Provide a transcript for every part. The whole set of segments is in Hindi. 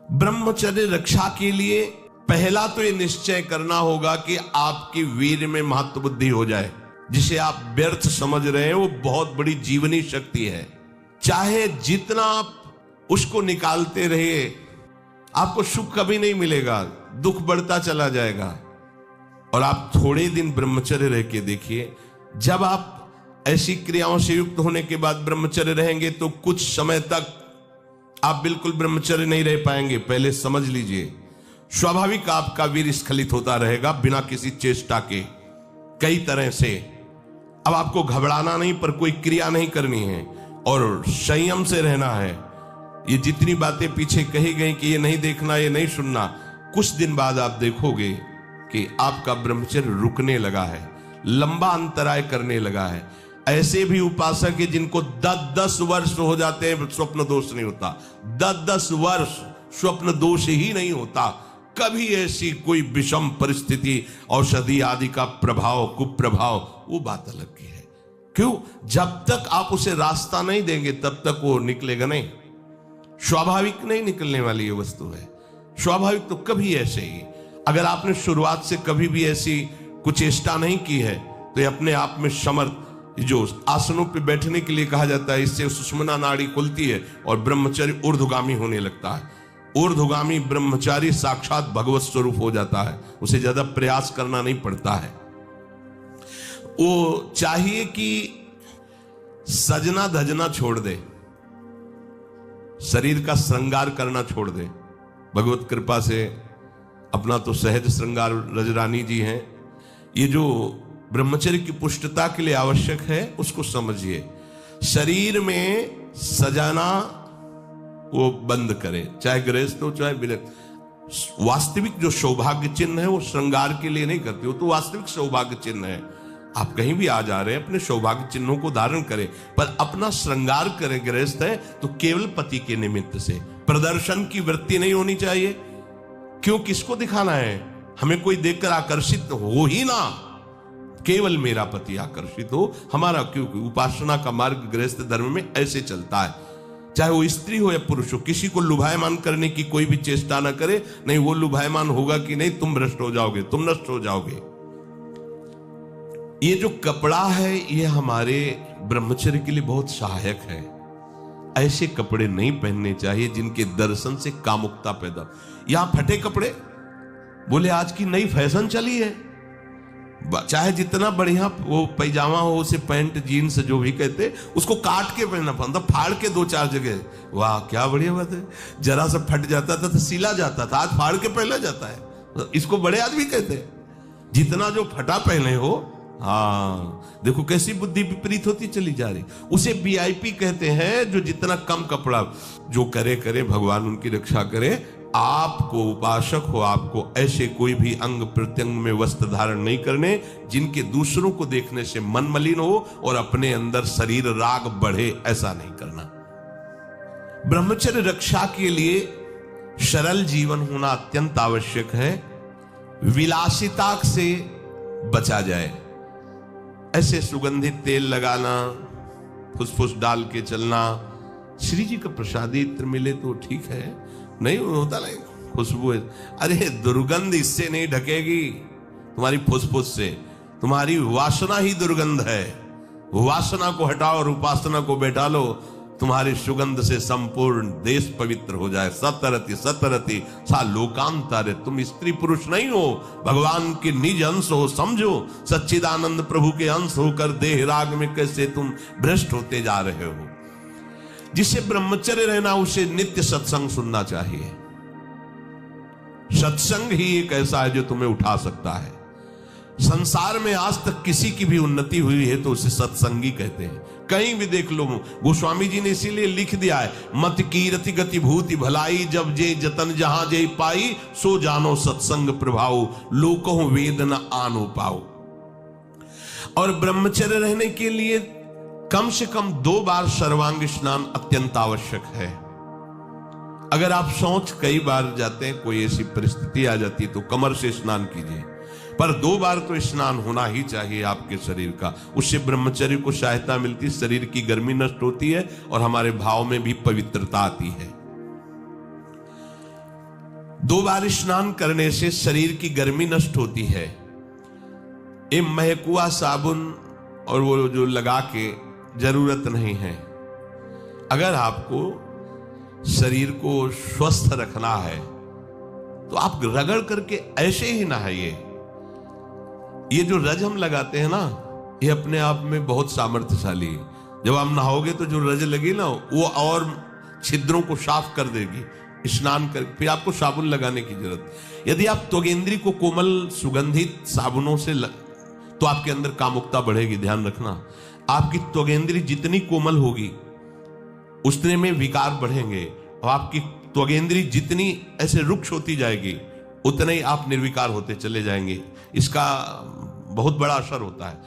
ब्रह्मचर्य रक्षा के लिए पहला तो ये निश्चय करना होगा कि आपकी वीर में महत्व बुद्धि हो जाए। जिसे आप व्यर्थ समझ रहे हैं वो बहुत बड़ी जीवनी शक्ति है। चाहे जितना आप उसको निकालते रहे, आपको सुख कभी नहीं मिलेगा, दुख बढ़ता चला जाएगा। और आप थोड़े दिन ब्रह्मचर्य रह के देखिए, जब आप ऐसी क्रियाओं से युक्त होने के बाद ब्रह्मचर्य रहेंगे तो कुछ समय तक आप बिल्कुल ब्रह्मचर्य नहीं रह पाएंगे। पहले समझ लीजिए, स्वाभाविक आपका वीर स्खलित होता रहेगा बिना किसी चेष्टा के, कई तरह से। अब आपको घबराना नहीं, पर कोई क्रिया नहीं करनी है और संयम से रहना है। ये जितनी बातें पीछे कही गई कि ये नहीं देखना, ये नहीं सुनना, कुछ दिन बाद आप देखोगे कि आपका ब्रह्मचर्य रुकने लगा है, लंबा अंतराय करने लगा है। ऐसे भी उपासक है जिनको 10-10 वर्ष हो जाते हैं, स्वप्न दोष नहीं होता। 10-10 वर्ष स्वप्न दोष ही नहीं होता। कभी ऐसी कोई विषम परिस्थिति, औषधि आदि का प्रभाव, कुप्रभाव, वो बात अलग की है। क्यों? जब तक आप उसे रास्ता नहीं देंगे तब तक वो निकलेगा नहीं। स्वाभाविक नहीं निकलने वाली ये वस्तु है। स्वाभाविक तो कभी ऐसे ही, अगर आपने शुरुआत से कभी भी ऐसी कुचेष्टा नहीं की है तो ये अपने आप में समर्थ, जो आसनों पे बैठने के लिए कहा जाता है, इससे सुषुम्ना नाड़ी खुलती है और ब्रह्मचर्य ऊर्ध्वगामी होने लगता है। ऊर्ध्वगामी ब्रह्मचारी साक्षात भगवत स्वरूप हो जाता है, उसे ज्यादा प्रयास करना नहीं पड़ता है। वो चाहिए कि सजना धजना छोड़ दे, शरीर का श्रृंगार करना छोड़ दे। भगवत कृपा से अपना तो सहज श्रृंगार रजरानी जी हैं। ये जो ब्रह्मचर्य की पुष्टता के लिए आवश्यक है उसको समझिए। शरीर में सजाना वो बंद करें, चाहे गृहस्थ हो चाहे बिना। वास्तविक जो सौभाग्य चिन्ह है वो श्रृंगार के लिए नहीं करते, वो तो वास्तविक सौभाग्य चिन्ह है। आप कहीं भी आ जा रहे हैं, अपने सौभाग्य चिन्हों को धारण करें, पर अपना श्रृंगार करें। गृहस्थ है तो केवल पति के निमित्त से, प्रदर्शन की वृत्ति नहीं होनी चाहिए। क्यों? किसको दिखाना है? हमें कोई देखकर आकर्षित हो ही ना, केवल मेरा पति आकर्षित हो हमारा। क्योंकि उपासना का मार्ग गृहस्थ धर्म में ऐसे चलता है, चाहे वो स्त्री हो या पुरुष हो। किसी को लुभायमान करने की कोई भी चेष्टा ना करे, नहीं वो लुभायमान होगा कि नहीं, तुम भ्रष्ट हो जाओगे, तुम नष्ट हो जाओगे। ये जो कपड़ा है ये हमारे ब्रह्मचर्य के लिए बहुत सहायक है। ऐसे कपड़े नहीं पहनने चाहिए जिनके दर्शन से कामुकता पैदा। यहां फटे कपड़े, बोले आज की नई फैशन चली है, चाहे जितना बढ़िया वो पैजामा हो, उसे पैंट जीन्स जो भी कहते, उसको काट के पहनना पड़ता, फाड़ के 2-4 जगह। वाह क्या बढ़िया बात है। जरा सा फट जाता था तो सिला जाता था, आज फाड़ के पहना जाता है। इसको बड़े आदमी कहते हैं। जितना जो फटा पहने हो, हाँ देखो कैसी बुद्धि विपरीत होती चली जा रही। उसे वीआईपी कहते हैं, जो जितना कम कपड़ा जो करे करे, भगवान उनकी रक्षा करे। आपको उपासक हो, आपको ऐसे कोई भी अंग प्रत्यंग में वस्त्र धारण नहीं करने जिनके दूसरों को देखने से मन मलिन हो और अपने अंदर शरीर राग बढ़े, ऐसा नहीं करना। ब्रह्मचर्य रक्षा के लिए सरल जीवन होना अत्यंत आवश्यक है। विलासिता से बचा जाए। ऐसे सुगंधित तेल लगाना, फुसफुस डाल के चलना, श्री जी का प्रसादी इत्र मिले तो ठीक है, नहीं होता नहीं खुशबू है। अरे दुर्गंध इससे नहीं ढकेगी, तुम्हारी फुसफुस से। तुम्हारी वासना ही दुर्गंध है। वासना को हटाओ और उपासना को बैठा लो, तुम्हारी सुगंध से संपूर्ण देश पवित्र हो जाए। सतरति सतरति सा लोकांतर। तुम स्त्री पुरुष नहीं हो, भगवान के निज अंश हो, समझो। सच्चिदानंद प्रभु के अंश होकर देह राग में कैसे तुम भ्रष्ट होते जा रहे हो। जिसे ब्रह्मचर्य रहना, उसे नित्य सत्संग सुनना चाहिए। सत्संग ही एक ऐसा है जो तुम्हें उठा सकता है। संसार में आज तक किसी की भी उन्नति हुई है तो उसे सत्संगी कहते हैं। कहीं भी देख लो, गोस्वामी जी ने इसीलिए लिख दिया है, मत कीरति गति भूति भलाई, जब जे जतन जहां जे पाई, सो जानो सत्संग प्रभाव, लोकों वेद न आनो पाओ। और ब्रह्मचर्य रहने के लिए कम से कम 2 बार सर्वांग स्नान अत्यंत आवश्यक है। अगर आप सोच कई बार जाते हैं, कोई ऐसी परिस्थिति आ जाती है तो कमर से स्नान कीजिए, पर 2 बार तो स्नान होना ही चाहिए आपके शरीर का। उससे ब्रह्मचर्य को सहायता मिलती है, शरीर की गर्मी नष्ट होती है और हमारे भाव में भी पवित्रता आती है। 2 बार स्नान करने से शरीर की गर्मी नष्ट होती है। ये महकुआ साबुन और वो जो लगा के जरूरत नहीं है। अगर आपको शरीर को स्वस्थ रखना है तो आप रगड़ करके ऐसे ही नहाइए। ये जो रज हम लगाते हैं ना, ये अपने आप में बहुत सामर्थ्यशाली है। जब आप नहाओगे तो जो रज लगी ना, वो और छिद्रों को साफ कर देगी। स्नान कर फिर आपको साबुन लगाने की जरूरत। यदि आप त्वगेंद्री को कोमल सुगंधित साबुनों से तो आपके अंदर कामुकता बढ़ेगी। ध्यान रखना, आपकी त्वगेंद्री जितनी कोमल होगी उतने में विकार बढ़ेंगे, और आपकी त्वगेंद्री जितनी ऐसे रुक्ष होती जाएगी उतने ही आप निर्विकार होते चले जाएंगे। इसका बहुत बड़ा असर होता है।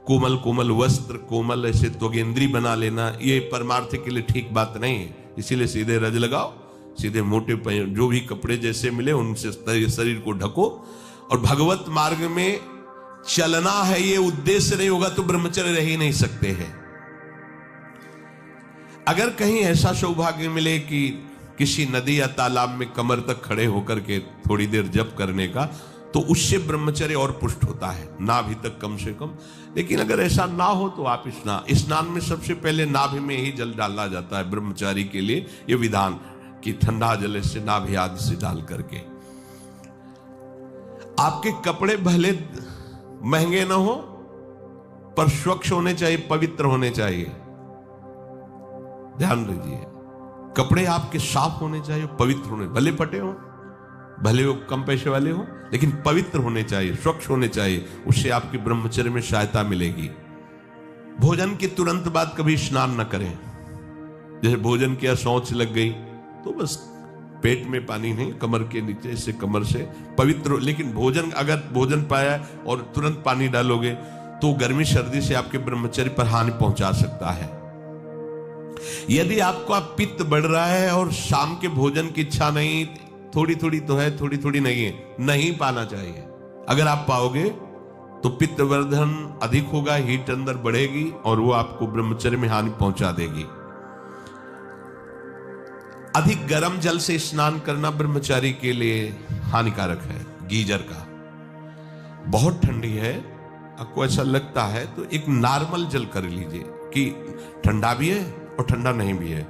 कोमल कोमल वस्त्र, कोमल ऐसे त्वगेंद्री बना लेना, ये परमार्थ के लिए ठीक बात नहीं है। इसीलिए सीधे रज लगाओ, सीधे मोटे जो भी कपड़े जैसे मिले उनसे शरीर को ढको। और भगवत मार्ग में चलना है, ये उद्देश्य नहीं होगा तो ब्रह्मचर्य रह ही नहीं सकते हैं। अगर कहीं ऐसा सौभाग्य मिले कि किसी नदी या तालाब में कमर तक खड़े होकर के थोड़ी देर जप करने का, तो उससे ब्रह्मचर्य और पुष्ट होता है, नाभि तक कम से कम। लेकिन अगर ऐसा ना हो तो आप स्नान में सबसे पहले नाभि में ही जल डालना जाता है ब्रह्मचारी के लिए। ये विधान कि ठंडा जल से नाभि आदि से डाल करके। आपके कपड़े भले महंगे ना हो पर स्वच्छ होने चाहिए, पवित्र होने चाहिए। ध्यान रखिए, कपड़े आपके साफ होने चाहिए, पवित्र होने, भले फटे हो, भले वो कम पैसे वाले हो, लेकिन पवित्र होने चाहिए, स्वच्छ होने चाहिए। उससे आपकी ब्रह्मचर्य में सहायता मिलेगी। भोजन के तुरंत बाद कभी स्नान न करें। जैसे भोजन किया, शौच लग गई तो बस पेट में पानी नहीं, कमर के नीचे से, कमर से पवित्र। लेकिन भोजन, अगर भोजन पाया और तुरंत पानी डालोगे तो गर्मी सर्दी से आपके ब्रह्मचर्य पर हानि पहुंचा सकता है। यदि आपका पित्त बढ़ रहा है और शाम के भोजन की इच्छा नहीं, थोड़ी थोड़ी तो है, थोड़ी थोड़ी नहीं है, नहीं पाना चाहिए। अगर आप पाओगे तो पित्त वर्धन अधिक होगा, हीट अंदर बढ़ेगी और वो आपको ब्रह्मचर्य में हानि पहुंचा देगी। अधिक गर्म जल से स्नान करना ब्रह्मचारी के लिए हानिकारक है। गीजर का बहुत ठंडी है, आपको ऐसा लगता है तो एक नॉर्मल जल कर लीजिए कि ठंडा भी है और ठंडा नहीं भी है।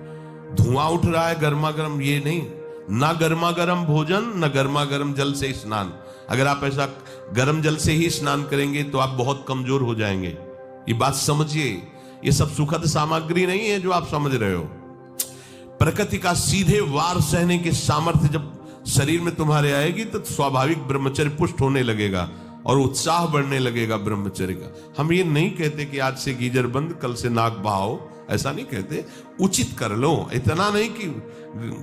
धुआं उठ रहा है गर्मा गर्म, ये नहीं, ना गर्मा गर्म भोजन ना गर्मा गर्म जल से स्नान। अगर आप ऐसा गर्म जल से ही स्नान करेंगे तो आप बहुत कमजोर हो जाएंगे। ये बात समझिए, ये सब सुखद सामग्री नहीं है जो आप समझ रहे हो। प्रकृति का सीधे वार सहने की सामर्थ्य जब शरीर में तुम्हारे आएगी तो स्वाभाविक ब्रह्मचर्य पुष्ट होने लगेगा और उत्साह बढ़ने लगेगा ब्रह्मचर्य का। हम ये नहीं कहते कि आज से गीजर बंद, कल से नाक बहाओ, ऐसा नहीं कहते। उचित कर लो, इतना नहीं कि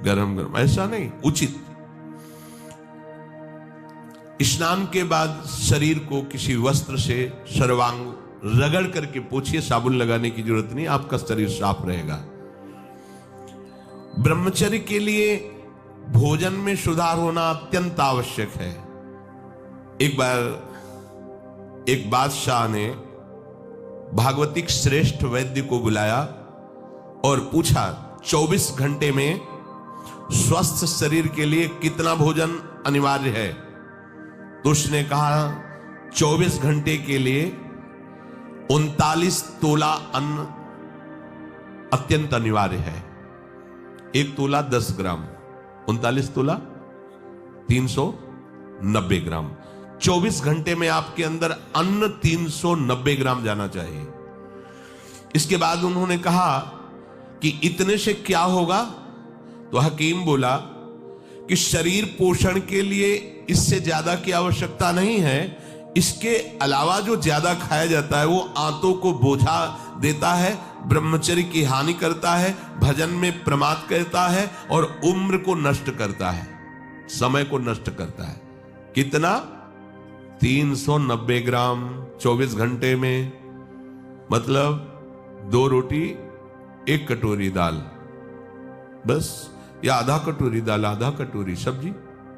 गरम गरम, ऐसा नहीं, उचित। स्नान के बाद शरीर को किसी वस्त्र से सर्वांग रगड़ करके पोछिए, साबुन लगाने की जरूरत नहीं, आपका शरीर साफ रहेगा। ब्रह्मचर्य के लिए भोजन में सुधार होना अत्यंत आवश्यक है। एक बार एक बादशाह ने भागवतिक श्रेष्ठ वैद्य को बुलाया और पूछा 24 घंटे में स्वस्थ शरीर के लिए कितना भोजन अनिवार्य है। तो उसने कहा 24 घंटे के लिए 39 तोला अन्न अत्यंत अनिवार्य है। 1 तोला 10 ग्राम, 39 तोला 390 ग्राम। 24 घंटे में आपके अंदर अन्न 390 ग्राम जाना चाहिए। इसके बाद उन्होंने कहा कि इतने से क्या होगा, तो हकीम बोला कि शरीर पोषण के लिए इससे ज्यादा की आवश्यकता नहीं है। इसके अलावा जो ज्यादा खाया जाता है वो आंतों को बोझा देता है, ब्रह्मचर्य की हानि करता है, भजन में प्रमाद करता है और उम्र को नष्ट करता है, समय को नष्ट करता है। कितना? 390 ग्राम 24 घंटे में, मतलब 2 रोटी 1 कटोरी दाल, बस, या आधा कटोरी दाल, आधा कटोरी सब्जी।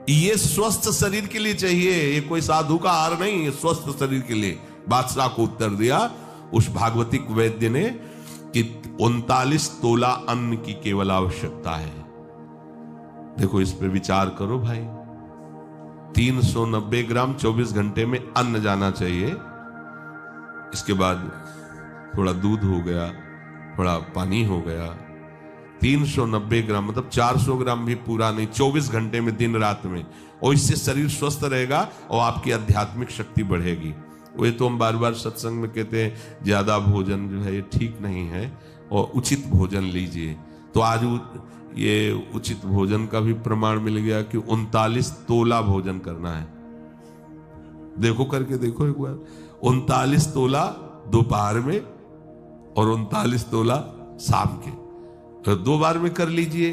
ये स्वस्थ शरीर के लिए चाहिए, ये कोई साधु का आहार नहीं, ये स्वस्थ शरीर के लिए। बादशाह को उत्तर दिया उस भागवतिक वैद्य ने कि 39 तोला अन्न की केवल आवश्यकता है। देखो, इस पे विचार करो भाई। 390 ग्राम 24 घंटे में अन्न जाना चाहिए। इसके बाद थोड़ा दूध हो गया, थोड़ा पानी हो गया। 390 ग्राम मतलब 400 ग्राम भी पूरा नहीं, 24 घंटे में, दिन रात में। और इससे शरीर स्वस्थ रहेगा और आपकी आध्यात्मिक शक्ति बढ़ेगी। वो तो हम बार बार सत्संग में कहते हैं ज्यादा भोजन जो है ये ठीक नहीं है और उचित भोजन लीजिए। तो आज ये उचित भोजन का भी प्रमाण मिल गया कि 39 तोला भोजन करना है। देखो, करके देखो एक बार। 39 तोला दोपहर में और 39 तोला शाम के, तो 2 बार में कर लीजिए।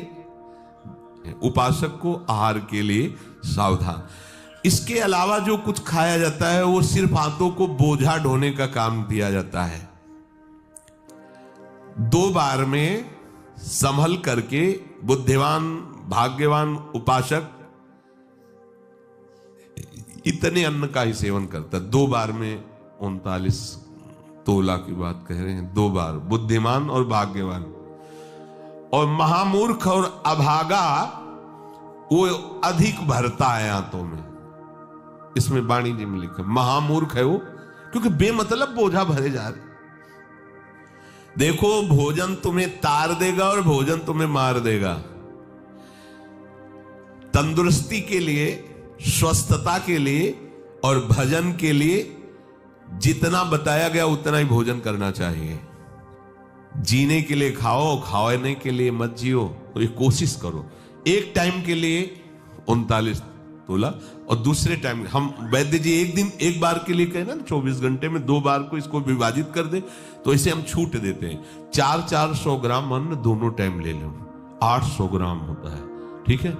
उपासक को आहार के लिए सावधान। इसके अलावा जो कुछ खाया जाता है वो सिर्फ हाथों को बोझा ढोने का काम दिया जाता है। 2 बार में संभल करके बुद्धिमान भाग्यवान उपासक इतने अन्न का ही सेवन करता है। 2 बार में 39 तोला की बात कह रहे हैं, 2 बार। बुद्धिमान और भाग्यवान। और महामूर्ख और अभागा वो अधिक भरता है आंतों में। इसमें वाणी जी में लिखा, महामूर्ख है वो क्योंकि बेमतलब बोझा भरे जा रहे। देखो, भोजन तुम्हें तार देगा और भोजन तुम्हें मार देगा। तंदुरुस्ती के लिए, स्वस्थता के लिए और भजन के लिए जितना बताया गया उतना ही भोजन करना चाहिए। जीने के लिए खाओ, खाने के लिए मत जियो। तो ये कोशिश करो। एक टाइम के लिए 39 तोला और दूसरे टाइम हम वैद्य जी एक बार के लिए कहे ना 24 घंटे में 2 बार को इसको विभाजित कर दे, तो इसे हम छूट देते हैं। 400 ग्राम अन्न दोनों टाइम ले लो, 800 ग्राम होता है। ठीक है,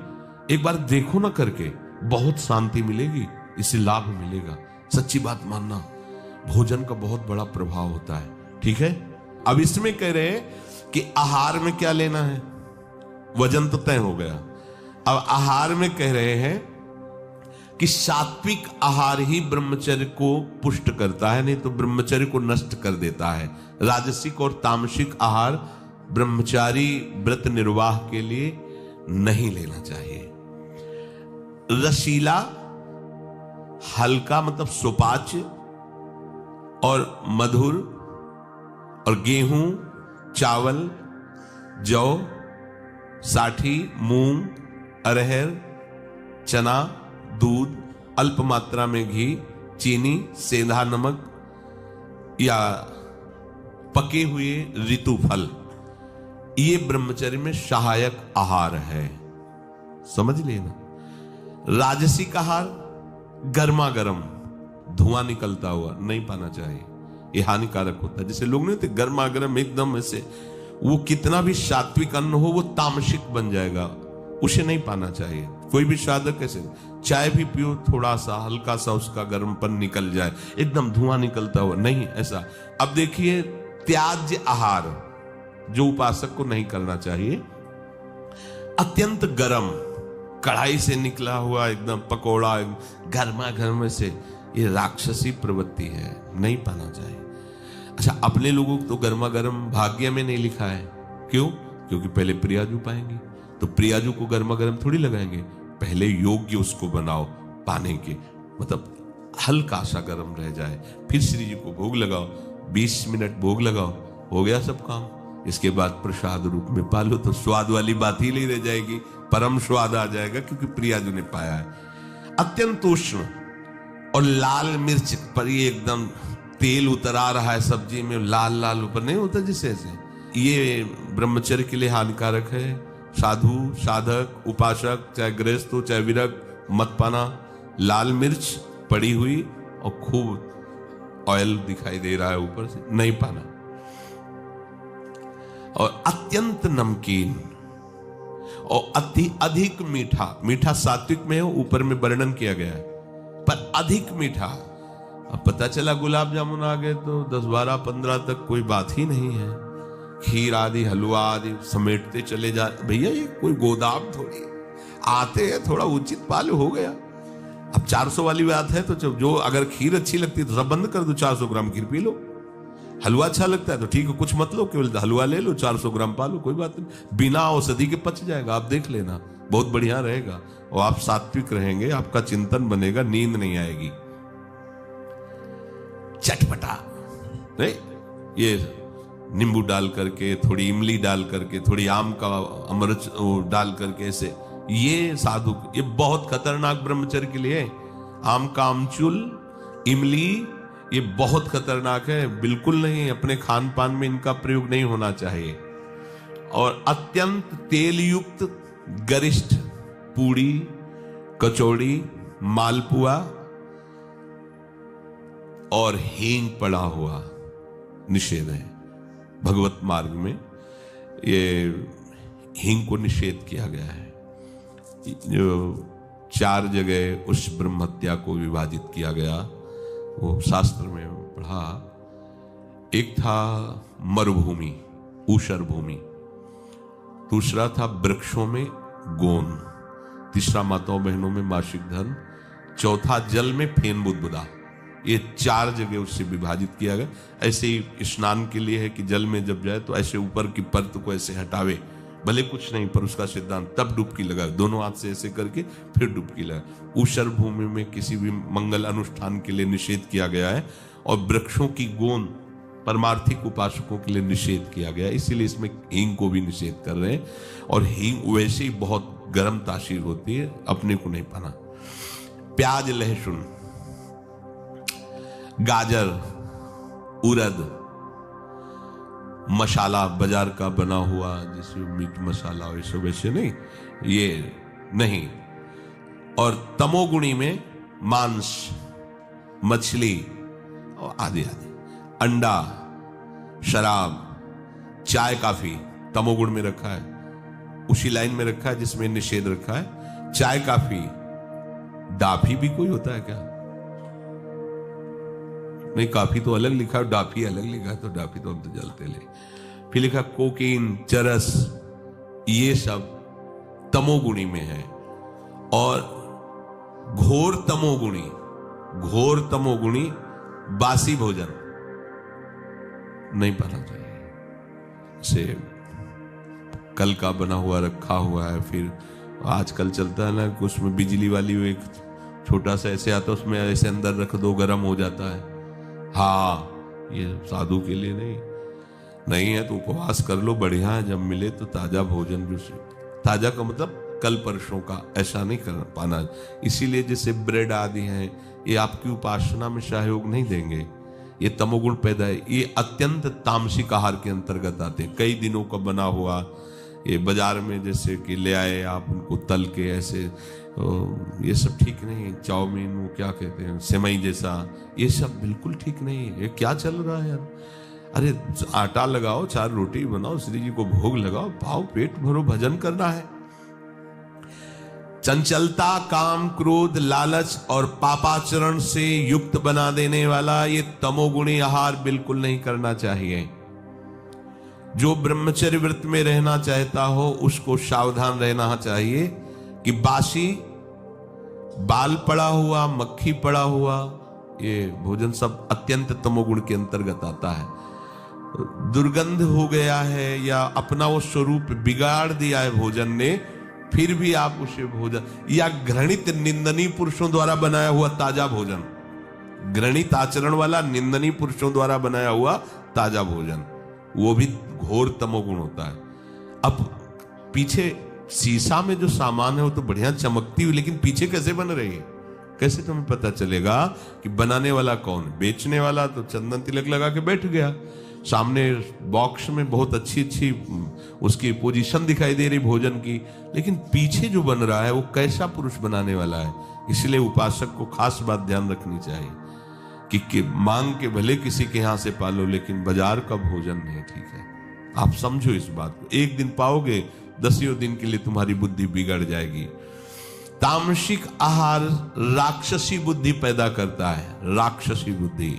एक बार देखो ना करके, बहुत शांति मिलेगी, इससे लाभ मिलेगा। सच्ची बात मानना, भोजन का बहुत बड़ा प्रभाव होता है। ठीक है, अब इसमें कह रहे हैं कि आहार में क्या लेना है। वजन तो तय हो गया। अब आहार में कह रहे हैं कि सात्विक आहार ही ब्रह्मचर्य को पुष्ट करता है, नहीं तो ब्रह्मचर्य को नष्ट कर देता है। राजसिक और तामसिक आहार ब्रह्मचारी व्रत निर्वाह के लिए नहीं लेना चाहिए। रसीला, हल्का मतलब सुपाच्य और मधुर, और गेहूं, चावल, जौ, साठी, मूंग, अरहर, चना, दूध, अल्प मात्रा में घी, चीनी, सेंधा नमक या पके हुए ऋतु फल, ये ब्रह्मचर्य में सहायक आहार है। समझ लेना। राजसिक आहार गर्मा गर्म धुआं निकलता हुआ नहीं पाना चाहिए, ये हानिकारक होता है। जैसे लोग नहीं होते गर्मा गर्म एकदम ऐसे, वो कितना भी सात्विक अन्न हो वो तामसिक बन जाएगा, उसे नहीं पाना चाहिए। कोई भी साधक कैसे, चाय भी पियो, थोड़ा सा हल्का सा उसका गर्मपन निकल जाए, एकदम धुआं निकलता हुआ नहीं, ऐसा। अब देखिए, त्याज्य आहार जो उपासक को नहीं करना चाहिए, अत्यंत गर्म कढ़ाई से निकला हुआ एकदम पकोड़ा गर्मा गर्म से, ये राक्षसी प्रवृत्ति है, नहीं पाना चाहिए। अच्छा, अपने लोगों को तो गर्मा गर्म भाग्य में नहीं लिखा है। क्यों? क्योंकि पहले प्रियाजू पाएंगे, तो प्रियाजू को गर्मा गर्म थोड़ी लगाएंगे, पहले योग्य उसको बनाओ पाने के, मतलब हल्का सा गर्म रह जाए, फिर श्री जी को भोग लगाओ, 20 मिनट भोग लगाओ, हो गया सब काम। इसके बाद प्रसाद रूप में पालो तो स्वाद वाली बात ही नहीं रह जाएगी, परम स्वाद आ जाएगा, क्योंकि प्रियाजू ने पाया है। अत्यंत उष्ण और लाल मिर्च पर ये एकदम तेल उतरा रहा है सब्जी में, लाल लाल ऊपर नहीं होता जिसे ऐसे, ये ब्रह्मचर्य के लिए हानिकारक है। साधु, साधक, उपासक, चाहे गृहस्थ हो चाहे विरक्त, मत पाना। लाल मिर्च पड़ी हुई और खूब ऑयल दिखाई दे रहा है ऊपर से, नहीं पाना। और अत्यंत नमकीन और अधिक मीठा, मीठा सात्विक में हो, ऊपर में वर्णन किया गया है, पर अधिक मीठा। अब पता चला गुलाब जामुन आ गए तो 10, 12, 15 तक कोई बात ही नहीं है। खीर आदि, हलवा आदि समेटते चले जा, भैया ये कोई गोदाम थोड़ी, आते हैं थोड़ा उचित पालो, हो गया। अब 400 वाली बात है तो जो अगर खीर अच्छी लगती है तो सब बंद कर दो, 400 ग्राम खीर पी लो। हलवा अच्छा लगता है तो ठीक है, कुछ मत लो, केवल हलवा ले लो, 400 ग्राम पालो, कोई बात नहीं, बिना औषधि के पच जाएगा, आप देख लेना। बहुत बढ़िया रहेगा और आप सात्विक रहेंगे, आपका चिंतन बनेगा, नींद नहीं आएगी। चटपटा नहीं, ये नींबू डाल करके, थोड़ी इमली डाल करके, थोड़ी आम का अमृत डाल करके, ऐसे ये साधु, ये बहुत खतरनाक ब्रह्मचर्य के लिए। आम का आमचूल, इमली, ये बहुत खतरनाक है, बिल्कुल नहीं, अपने खान पान में इनका प्रयोग नहीं होना चाहिए। और अत्यंत तेल युक्त गरिष्ठ पूड़ी, कचौड़ी, मालपुआ और हींग पड़ा हुआ निषेध है। भगवत मार्ग में ये हींग को निषेध किया गया है। जो 4 जगह उस ब्रह्म हत्या को विभाजित किया गया, वो शास्त्र में पढ़ा। एक था मरुभूमि, ऊषर भूमि, दूसरा था वृक्षों में गोंद, तीसरा माताओं बहनों में मासिक धर्म, चौथा जल में फेन बुदबुदा। ये 4 जगह उससे विभाजित किया गया। ऐसे ही स्नान के लिए है कि जल में जब जाए तो ऐसे ऊपर की परत को ऐसे हटावे, भले कुछ नहीं, पर उसका सिद्धांत, तब डुबकी लगाए, दोनों हाथ से ऐसे करके फिर डुबकी लगाए। ऊषर भूमि में किसी भी मंगल अनुष्ठान के लिए निषेध किया गया है, और वृक्षों की गोंद परमार्थिक उपासकों के लिए निषेध किया गया है, इसीलिए इसमें हींग को भी निषेध कर रहे हैं। और हींग वैसे ही बहुत गर्म तासीर होती है, अपने को नहीं पाना। प्याज, लहसुन, गाजर, उड़द, मसाला बाजार का बना हुआ, जैसे मीट मसाला वैसे वैसे नहीं, ये नहीं। और तमोगुणी में मांस, मछली और आदि आदि, अंडा, शराब, चाय, काफी तमोगुण में रखा है, उसी लाइन में रखा है जिसमें निषेध रखा है। चाय, काफी, डाफी भी कोई होता है क्या? नहीं, काफी तो अलग लिखा है, डाफी अलग लिखा है, तो डाफी तो हम तो जलते ले। फिर लिखा कोकीन, चरस, ये सब तमोगुणी में है। और घोर तमोगुणी बासी भोजन नहीं पाना चाहिए। से कल का बना हुआ रखा हुआ है, फिर आजकल चलता है ना कि उसमें बिजली वाली एक छोटा सा ऐसे आता है, उसमें ऐसे अंदर रख दो, गर्म हो जाता है। हाँ, ये साधु के लिए नहीं है तो उपवास कर लो, बढ़िया है। जब मिले तो ताजा भोजन, जो ताजा का मतलब कल परसों का, ऐसा नहीं कर पाना। इसीलिए जैसे ब्रेड आदि हैं, ये आपकी उपासना में सहयोग नहीं देंगे, ये तमोगुण पैदा है। ये अत्यंत तामसिक आहार के अंतर्गत आते हैं। कई दिनों का बना हुआ, ये बाजार में जैसे कि ले आए आप, उनको तल के ऐसे, ये सब ठीक नहीं। चाउमीन, वो क्या कहते हैं, सेमई जैसा, ये सब बिल्कुल ठीक नहीं है। ये क्या चल रहा है यार? अरे आटा लगाओ, 4 रोटी बनाओ, श्री जी को भोग लगाओ, पाओ, पेट भरो, भजन करना है। चंचलता, काम, क्रोध, लालच और पापाचरण से युक्त बना देने वाला ये तमोगुणी आहार बिल्कुल नहीं करना चाहिए। जो ब्रह्मचर्य व्रत में रहना चाहता हो उसको सावधान रहना चाहिए कि बासी, बाल पड़ा हुआ, मक्खी पड़ा हुआ, ये भोजन सब अत्यंत तमोगुण के अंतर्गत आता है। दुर्गंध हो गया है या अपना वो स्वरूप बिगाड़ दिया है भोजन ने, फिर भी आप उसे भोजन, या घृणित निंदनीय पुरुषों द्वारा बनाया हुआ ताजा भोजन, घृणित आचरण वाला निंदनीय पुरुषों द्वारा बनाया हुआ ताजा भोजन, वो भी घोर तमोगुण होता है। अब पीछे शीशा में जो सामान है वो तो बढ़िया चमकती हुई, लेकिन पीछे कैसे बन रही है, कैसे तुम्हें पता चलेगा कि बनाने वाला कौन? बेचने वाला तो चंदन तिलक लगा के बैठ गया, सामने बॉक्स में बहुत अच्छी उसकी पोजीशन दिखाई दे रही भोजन की, लेकिन पीछे जो बन रहा है वो कैसा पुरुष बनाने वाला है। इसलिए उपासक को खास बात ध्यान रखनी चाहिए कि मांग के भले किसी के यहां से पालो, लेकिन बाजार का भोजन नहीं ठीक है। आप समझो इस बात को, एक दिन पाओगे, 10 दिन के लिए तुम्हारी बुद्धि बिगड़ जाएगी। तामसिक आहार राक्षसी बुद्धि पैदा करता है, राक्षसी बुद्धि।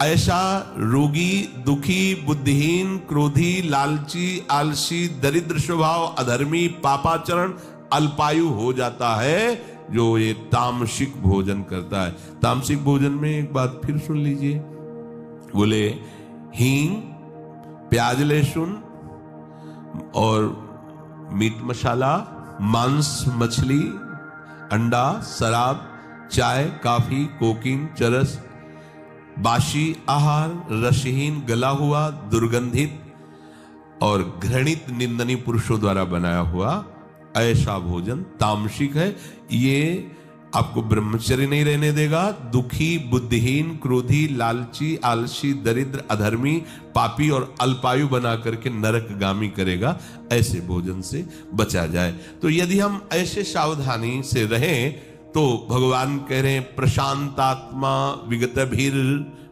ऐसा रोगी, दुखी, बुद्धिहीन, क्रोधी, लालची, आलसी, दरिद्र स्वभाव, अधर्मी, पापाचरण, अल्पायु हो जाता है जो ये तामसिक भोजन करता है। तामसिक भोजन में एक बात फिर सुन लीजिए, बोले हींग, प्याज, लहसुन और मीट मसाला, मांस, मछली, अंडा, शराब, चाय, कॉफी, कोकीन, चरस, बासी आहार, रसहीन, गला हुआ, दुर्गंधित और घृणित निंदनीय पुरुषों द्वारा बनाया हुआ ऐसा भोजन तामसिक है। ये आपको ब्रह्मचर्य नहीं रहने देगा। दुखी, बुद्धिहीन, क्रोधी, लालची, आलसी, दरिद्र, अधर्मी, पापी और अल्पायु बना करके नरकगामी करेगा। ऐसे भोजन से बचा जाए। तो यदि हम ऐसे सावधानी से रहें तो भगवान कह रहे हैं प्रशांतात्मा विगतभिर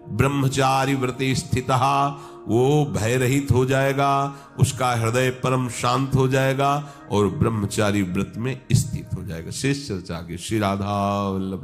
ब्रह्मचारी व्रते स्थितः, वो भय रहित हो जाएगा, उसका हृदय परम शांत हो जाएगा और ब्रह्मचारी व्रत में स्थित हो जाएगा। शेष चर्चा आगे। श्री राधा वल्लभ।